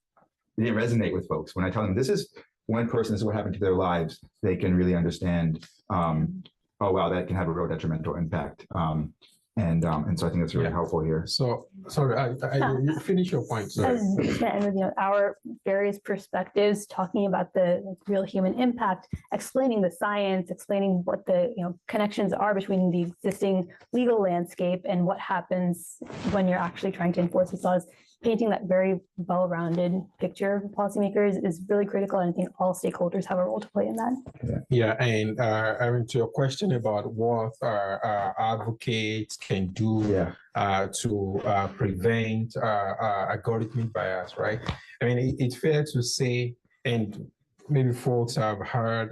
didn't resonate with folks. When I tell them this is one person, this is what happened to their lives, they can really understand, oh, wow, that can have a real detrimental impact. And so I think that's really helpful here. So, sorry, you finish your point. Sorry. And with our various perspectives, talking about the real human impact, explaining the science, explaining what the connections are between the existing legal landscape and what happens when you're actually trying to enforce these laws. Painting that very well-rounded picture of policymakers is really critical, and I think all stakeholders have a role to play in that. Yeah, and to your question about what advocates can do to prevent algorithmic bias, right? I mean, it's fair to say, and maybe folks have heard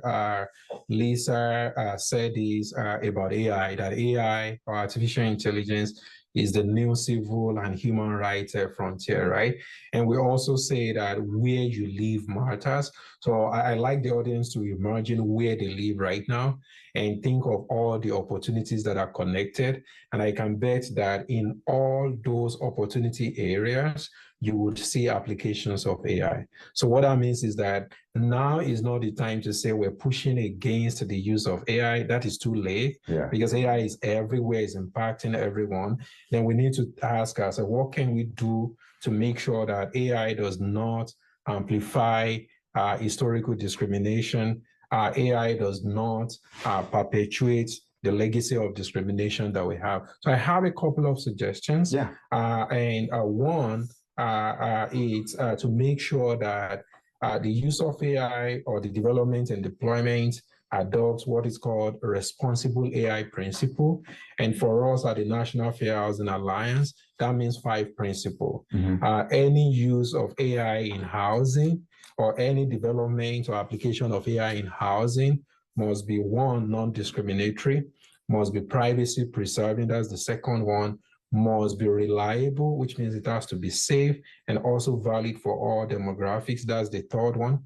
Lisa say this about AI, that AI or artificial intelligence is the new civil and human rights frontier, right? And we also say that where you live matters. So I like the audience to imagine where they live right now and think of all the opportunities that are connected. And I can bet that in all those opportunity areas, you would see applications of AI. So what that means is that now is not the time to say we're pushing against the use of AI. That is too late, because AI is everywhere, is impacting everyone. Then we need to ask ourselves, what can we do to make sure that AI does not amplify historical discrimination? AI does not perpetuate the legacy of discrimination that we have. So I have a couple of suggestions. One is to make sure that the use of AI or the development and deployment adopts what is called a responsible AI principle. And for us at the National Fair Housing Alliance, that means 5 principles. Any use of AI in housing or any development or application of AI in housing must be, 1, non-discriminatory, must be privacy preserving, that's the second one, must be reliable, which means it has to be safe and also valid for all demographics, that's the third one.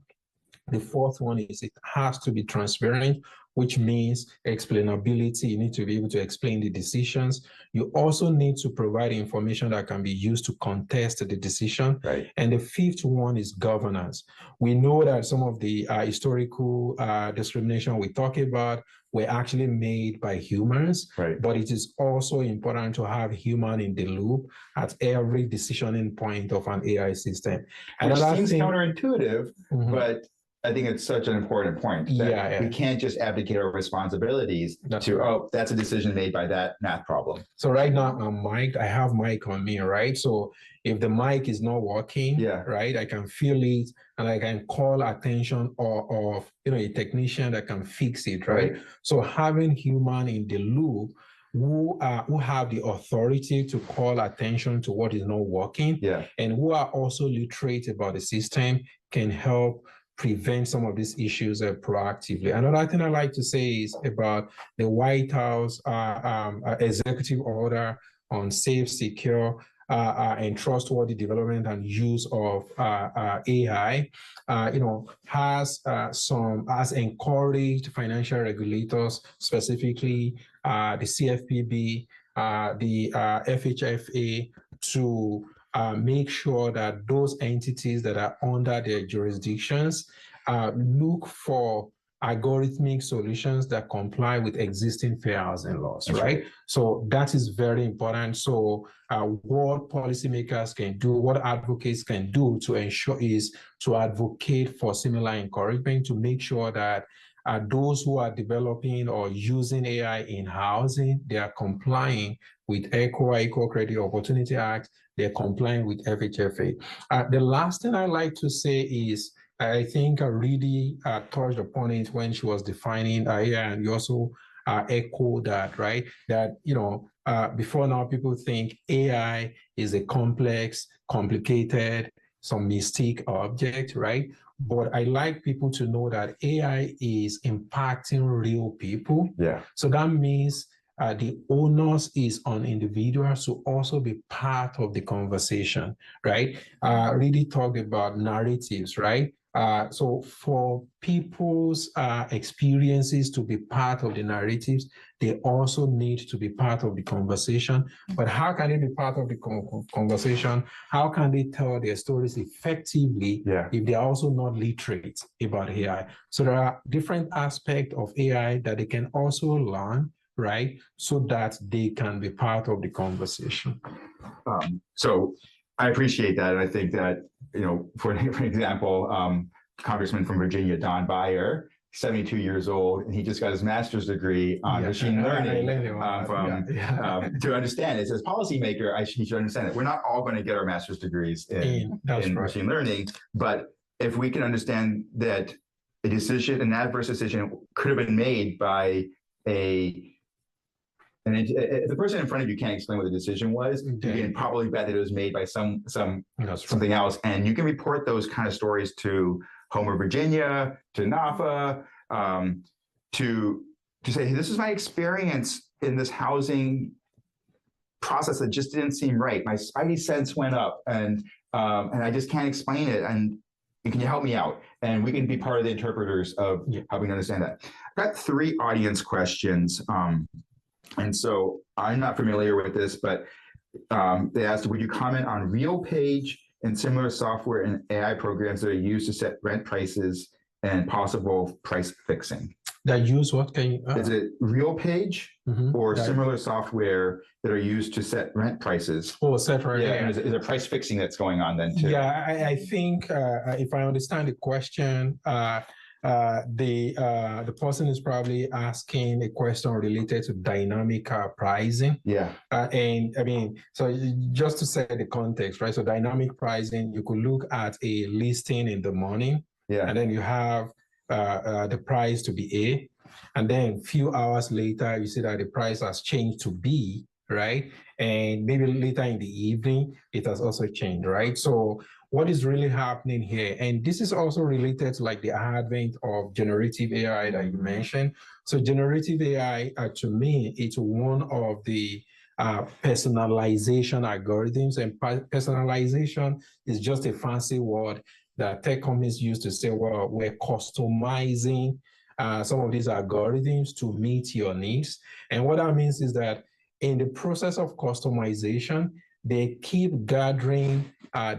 The fourth one is it has to be transparent, which means explainability. You need to be able to explain the decisions. You also need to provide information that can be used to contest the decision. And the fifth one is governance. We know that some of the historical discrimination we talk about were actually made by humans, but it is also important to have human in the loop at every decisioning point of an AI system. Which seems counterintuitive, but I think it's such an important point that we can't just abdicate our responsibilities that's a decision made by that math problem. So right now I'm mic'd, I have mic on me, right? So if the mic is not working, right, I can feel it and I can call attention of a technician that can fix it, right? So having human in the loop who have the authority to call attention to what is not working and who are also literate about the system can help prevent some of these issues proactively. Another thing I like to say is about the White House executive order on safe, secure, and trustworthy development and use of AI, has encouraged financial regulators, specifically the CFPB, the FHFA, to make sure that those entities that are under their jurisdictions look for algorithmic solutions that comply with existing fair housing laws, right? So that is very important. So what policymakers can do, what advocates can do to ensure is to advocate for similar encouragement to make sure that those who are developing or using AI in housing, they are complying with ECHO, Equal Credit Opportunity Act, they're complying with FHFA. The last thing I like to say is, I think Ridhi touched upon it when she was defining AI, and you also echoed that, right? That, before now people think AI is a complex, complicated, some mystic object, right? But I like people to know that AI is impacting real people. So that means the onus is on individuals to also be part of the conversation, right? Really talked about narratives, right? So for people's experiences to be part of the narratives, they also need to be part of the conversation. But how can they be part of the conversation? How can they tell their stories effectively if they're also not literate about AI? So there are different aspects of AI that they can also learn, right? So that they can be part of the conversation. So I appreciate that. And I think that, for example, Congressman from Virginia, Don Beyer, 72 years old, and he just got his master's degree on machine learning to understand it. As a policymaker, he should understand it. We're not all going to get our master's degrees in machine learning, but if we can understand that an adverse decision could have been made by if the person in front of you can't explain what the decision was, you can probably bet that it was made by something else. And you can report those kind of stories to Homer, Virginia, to NAFA, to say, hey, this is my experience in this housing process that just didn't seem right. My spidey sense went up, and I just can't explain it. And can you help me out? And we can be part of the interpreters of helping understand that. I've got 3 audience questions. And so I'm not familiar with this, but they asked, would you comment on RealPage and similar software and AI programs that are used to set rent prices and possible price fixing. That use what can you? Is it real page or similar software that are used to set rent prices? Oh, set rent. Yeah, and is there price fixing that's going on then too? Yeah, I think if I understand the question, the person is probably asking a question related to dynamic pricing. Yeah. And I mean, so just to set the context, right? So dynamic pricing, you could look at a listing in the morning, and then you have the price to be A, and then a few hours later, you see that the price has changed to B, right? And maybe later in the evening, it has also changed, right? So what is really happening here? And this is also related to like the advent of generative AI that you mentioned. So generative AI, to me, it's one of the personalization algorithms, and personalization is just a fancy word that tech companies use to say, well, we're customizing some of these algorithms to meet your needs. And what that means is that in the process of customization, they keep gathering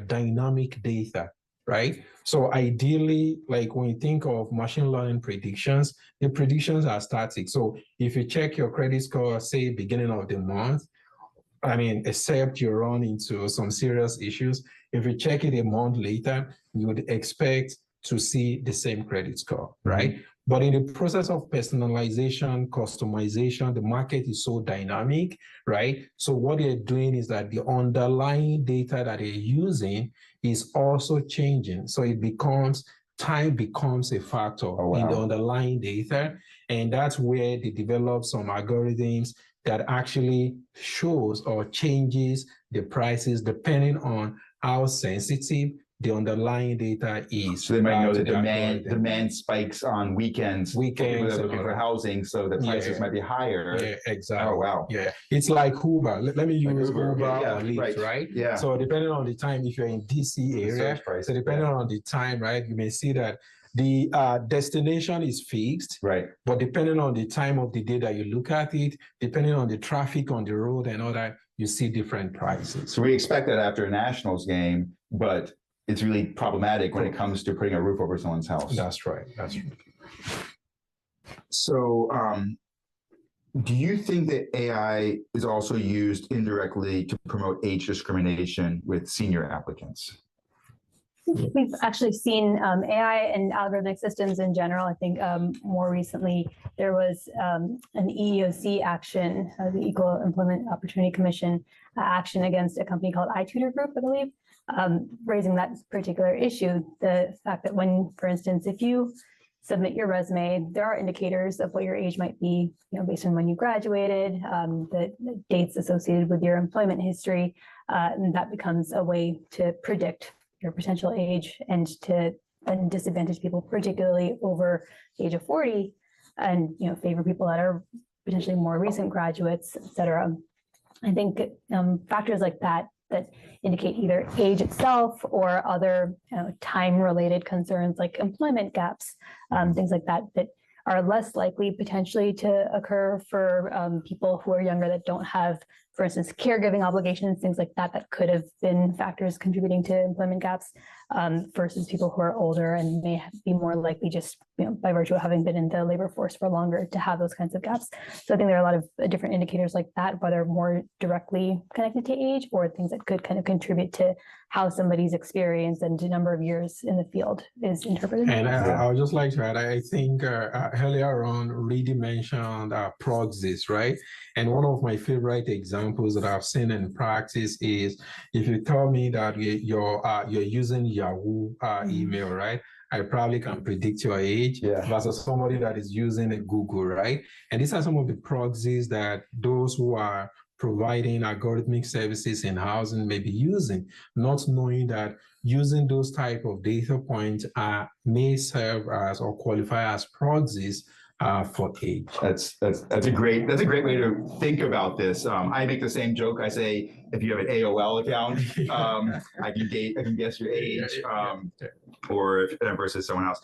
dynamic data, right? So ideally, like when you think of machine learning predictions, the predictions are static. So if you check your credit score, say beginning of the month, I mean, except you run into some serious issues, if you check it a month later, you would expect to see the same credit score, right? But in the process of personalization, customization, the market is so dynamic, right? So what they're doing is that the underlying data that they're using is also changing. So it becomes, time becomes a factor in the underlying data. And that's where they develop some algorithms that actually shows or changes the prices depending on how sensitive the underlying data is. So they might know that demand spikes on weekends. People that are looking for housing, so the prices might be higher. Yeah, exactly. Oh, wow. Yeah, it's like Uber. Let me use Uber or Lyft, right? Yeah. So depending on the time, if you're in DC area, so depending on the time, right, you may see that the destination is fixed, right? But depending on the time of the day that you look at it, depending on the traffic on the road and all that, you see different prices. So we expect that after a Nationals game, but it's really problematic when it comes to putting a roof over someone's house. That's right. That's right. So do you think that AI is also used indirectly to promote age discrimination with senior applicants? We've actually seen AI and algorithmic systems in general. I think more recently there was an EEOC action, the Equal Employment Opportunity Commission action against a company called iTutor Group, I believe, raising that particular issue. The fact that when, for instance, if you submit your resume, there are indicators of what your age might be, based on when you graduated, the dates associated with your employment history, and that becomes a way to predict your potential age and to disadvantage people, particularly over the age of 40, and favor people that are potentially more recent graduates, et cetera. I think factors like that indicate either age itself or other time-related concerns like employment gaps, things like that are less likely potentially to occur for people who are younger that don't have, for instance, caregiving obligations, things like that could have been factors contributing to employment gaps, versus people who are older and may be more likely just by virtue of having been in the labor force for longer to have those kinds of gaps. So I think there are a lot of different indicators like that, whether more directly connected to age or things that could kind of contribute to how somebody's experience and the number of years in the field is interpreted. And I would just like to add, I think earlier on, Ridhi mentioned proxies, right? And one of my favorite examples that I've seen in practice is if you tell me that you're using Yahoo email, right? I probably can predict your age versus somebody that is using a Google, right? And these are some of the proxies that those who are providing algorithmic services in housing may be using, not knowing that using those type of data points may serve as or qualify as proxies for age. That's a great way to think about this. I make the same joke. I say, if you have an AOL account, I can guess your age, or if versus someone else.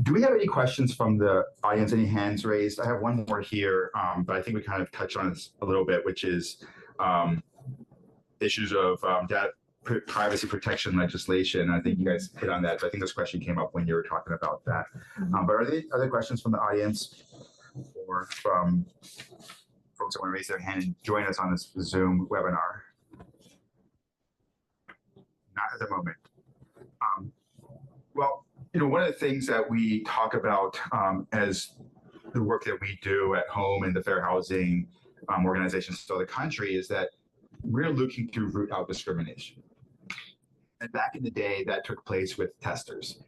Do we have any questions from the audience? Any hands raised? I have one more here, but I think we kind of touched on this a little bit, which is issues of privacy protection legislation. I think you guys hit on that. So I think this question came up when you were talking about that. But are there other questions from the audience or from folks that want to raise their hand and join us on this Zoom webinar? Not at the moment. Well, one of the things that we talk about as the work that we do at home in the fair housing organizations throughout the country is that we're looking to root out discrimination. And back in the day, that took place with testers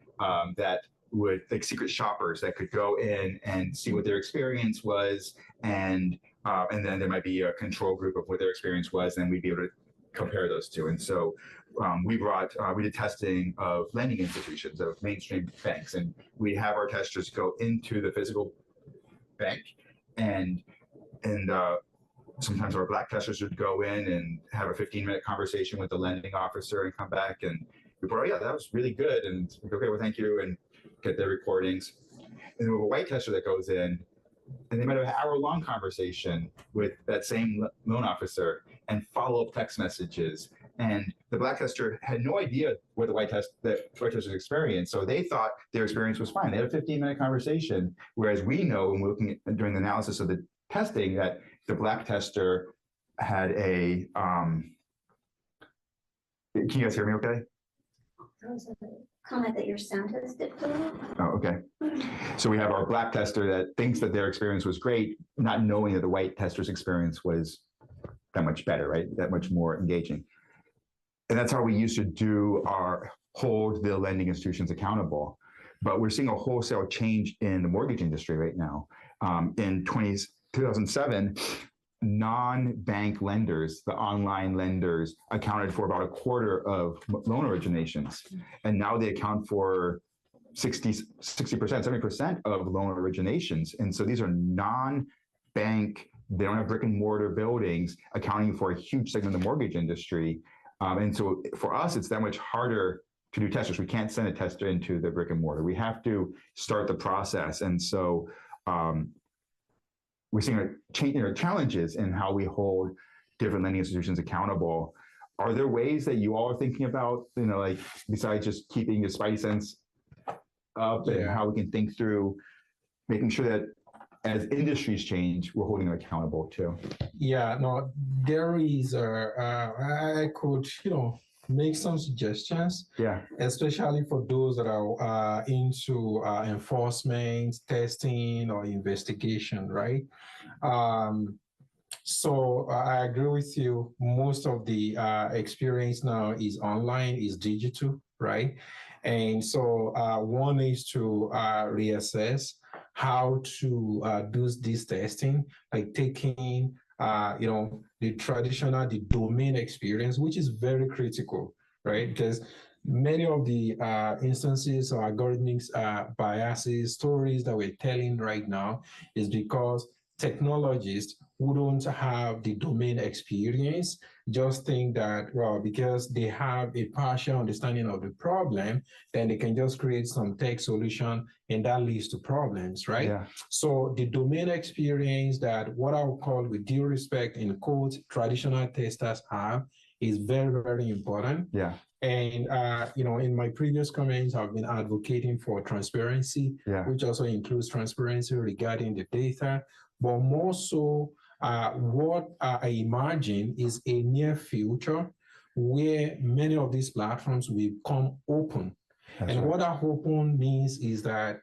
that would, like secret shoppers that could go in and see what their experience was, and then there might be a control group of what their experience was, and we'd be able to compare those two. And so we did testing of lending institutions, of mainstream banks, and we have our testers go into the physical bank, and sometimes our Black testers would go in and have a 15-minute conversation with the lending officer and come back and report, oh yeah, that was really good, and okay, well, thank you, and get their recordings. And then we have a white tester that goes in, and they might have an hour-long conversation with that same loan officer and follow-up text messages. And the Black tester had no idea what the white tester's experience, so they thought their experience was fine. They had a 15-minute conversation, whereas we know, when we're looking at doing the analysis of the testing, that the Black tester had a, can you guys hear me okay? There was a comment that your sound has dipped a little. Oh, okay. So we have our Black tester that thinks that their experience was great, not knowing that the white tester's experience was that much better, right? That much more engaging. And that's how we used to hold the lending institutions accountable. But we're seeing a wholesale change in the mortgage industry right now. In 2007, non-bank lenders, the online lenders, accounted for about a quarter of loan originations. And now they account for 60%, 70% of loan originations. And so these are non-bank, they don't have brick and mortar buildings, accounting for a huge segment of the mortgage industry. And so for us, it's that much harder to do testers. We can't send a tester into the brick and mortar. We have to start the process. And so we're seeing challenges in how we hold different lending institutions accountable. Are there ways that you all are thinking about, like besides just keeping your spidey sense up, and how we can think through making sure that as industries change, we're holding them accountable too? Yeah, no, there is, I could, make some suggestions. Yeah. Especially for those that are into enforcement, testing, or investigation, right? So I agree with you. Most of the experience now is online, is digital, right? And so one is to reassess how to do this testing, like taking the domain experience, which is very critical, right? Because many of the instances or algorithmic biases, stories that we're telling right now is because technologists who don't have the domain experience just think that, well, because they have a partial understanding of the problem, then they can just create some tech solution and that leads to problems, right? Yeah. So the domain experience that what I would call, with due respect, in quotes, traditional testers have is very, very important. Yeah. And, in my previous comments, I've been advocating for transparency, which also includes transparency regarding the data, but more so, what I imagine is a near future where many of these platforms will become open. That's right. What that open means is that,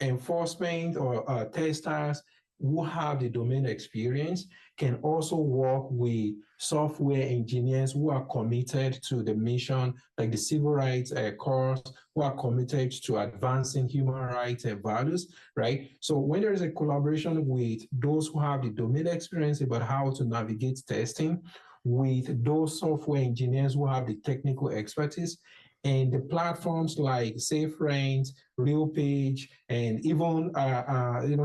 enforcement or testers who have the domain experience can also work with software engineers who are committed to the mission, like the civil rights course, who are committed to advancing human rights and values, right? So when there is a collaboration with those who have the domain experience about how to navigate testing, with those software engineers who have the technical expertise, and the platforms like SafeRent, RealPage, and even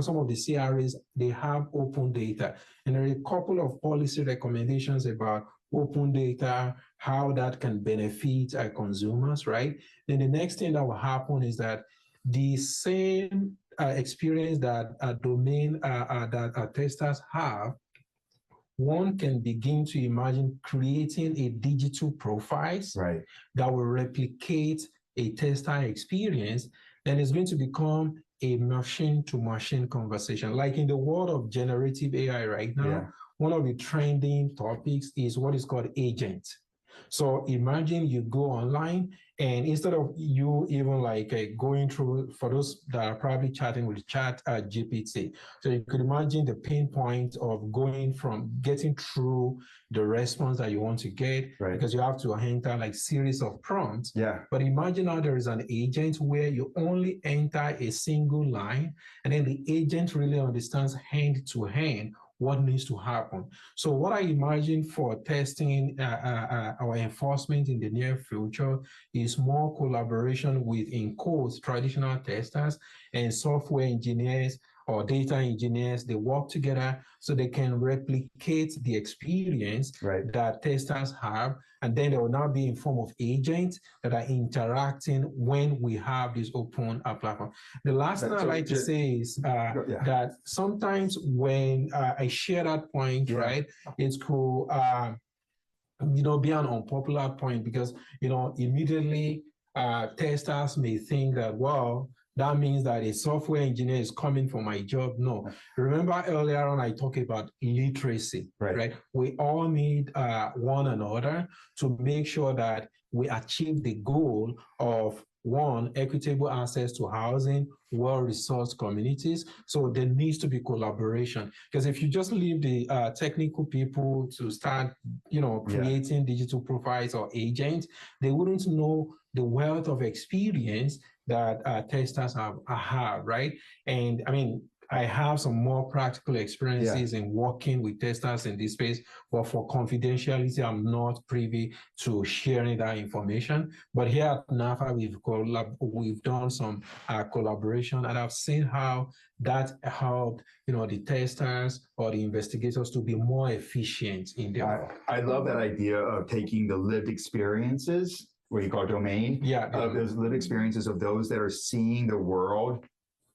some of the CRAs, they have open data. And there are a couple of policy recommendations about open data, how that can benefit consumers, right? Then the next thing that will happen is that the same experience that domain that testers have one can begin to imagine creating a digital profiles Right. that will replicate a tester experience, then it's going to become a machine-to-machine conversation. Like in the world of generative AI right now, Yeah. one of the trending topics is what is called agent. So imagine you go online, and instead of you even like going through, for those that are probably chatting with chat GPT, so you could imagine the pain point of going from getting through the response that you want to get, Right. because you have to enter like series of prompts. Yeah. But imagine now there is an agent where you only enter a single line, and then the agent really understands hand to hand what needs to happen. So what I imagine for testing our enforcement in the near future is more collaboration with, in quotes, traditional testers and software engineers or data engineers. They work together so they can replicate the experience Right. that testers have, and then they will now be in form of agents that are interacting when we have this open platform. The last thing I'd like to say is that sometimes when I share that point, right, it's cool, be an unpopular point, because, immediately testers may think that, well, that means that a software engineer is coming for my job. No. Remember earlier on, I talked about literacy, right? We all need one another to make sure that we achieve the goal of, one, equitable access to housing, well-resourced communities. So there needs to be collaboration, because if you just leave the technical people to start, creating digital profiles or agents, they wouldn't know the wealth of experience that testers have, right? And I mean, I have some more practical experiences in working with testers in this space, but for confidentiality, I'm not privy to sharing that information. But here at NAFA, we've done some collaboration, and I've seen how that helped, the testers or the investigators to be more efficient in their work. I love that idea of taking the lived experiences, what you call domain, of those lived experiences of those that are seeing the world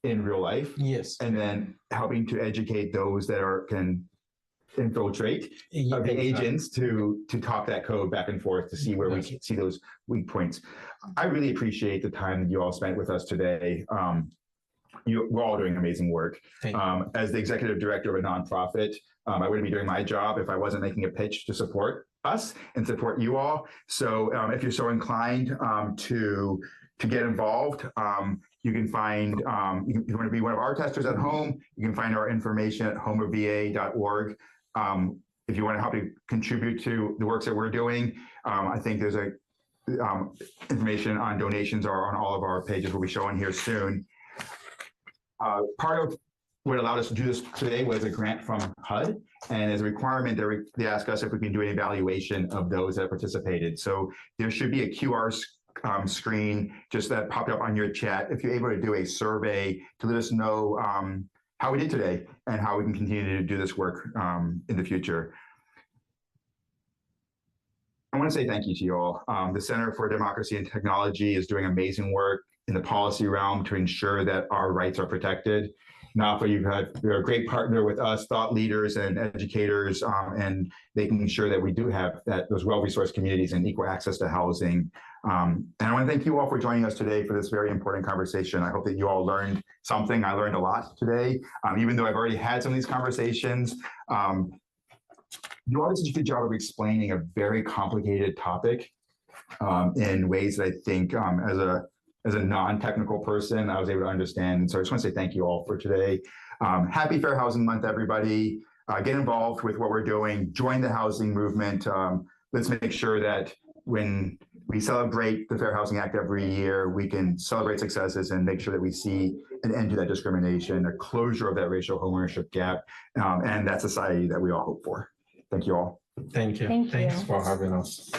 in real life. Yes. And then helping to educate those that can infiltrate the agents to talk that code back and forth to see where we can see those weak points. I really appreciate the time that you all spent with us today. We're all doing amazing work. As the executive director of a nonprofit, I wouldn't be doing my job if I wasn't making a pitch to support us and support you all. So if you're so inclined to get involved, you can find, if you want to be one of our testers at home, you can find our information at homeofva.org. If you want to help you contribute to the works that we're doing, I think there's information on donations are on all of our pages. We'll be showing here soon. Part of what allowed us to do this today was a grant from HUD, and as a requirement, they asked us if we can do an evaluation of those that participated. So there should be a QR screen just that popped up on your chat if you're able to do a survey to let us know how we did today and how we can continue to do this work in the future. I want to say thank you to you all. The Center for Democracy and Technology is doing amazing work in the policy realm to ensure that our rights are protected. NAFA, you're a great partner with us, thought leaders and educators, and making sure that we do have those well-resourced communities and equal access to housing. And I want to thank you all for joining us today for this very important conversation. I hope that you all learned something. I learned a lot today, even though I've already had some of these conversations. You all did such a good job of explaining a very complicated topic in ways that I think as a non-technical person, I was able to understand. And so I just want to say thank you all for today. Happy Fair Housing Month, everybody. Get involved with what we're doing. Join the housing movement. Let's make sure that when we celebrate the Fair Housing Act every year, we can celebrate successes and make sure that we see an end to that discrimination, a closure of that racial homeownership gap, and that society that we all hope for. Thank you all. Thank you. Thank you. Thanks for having us.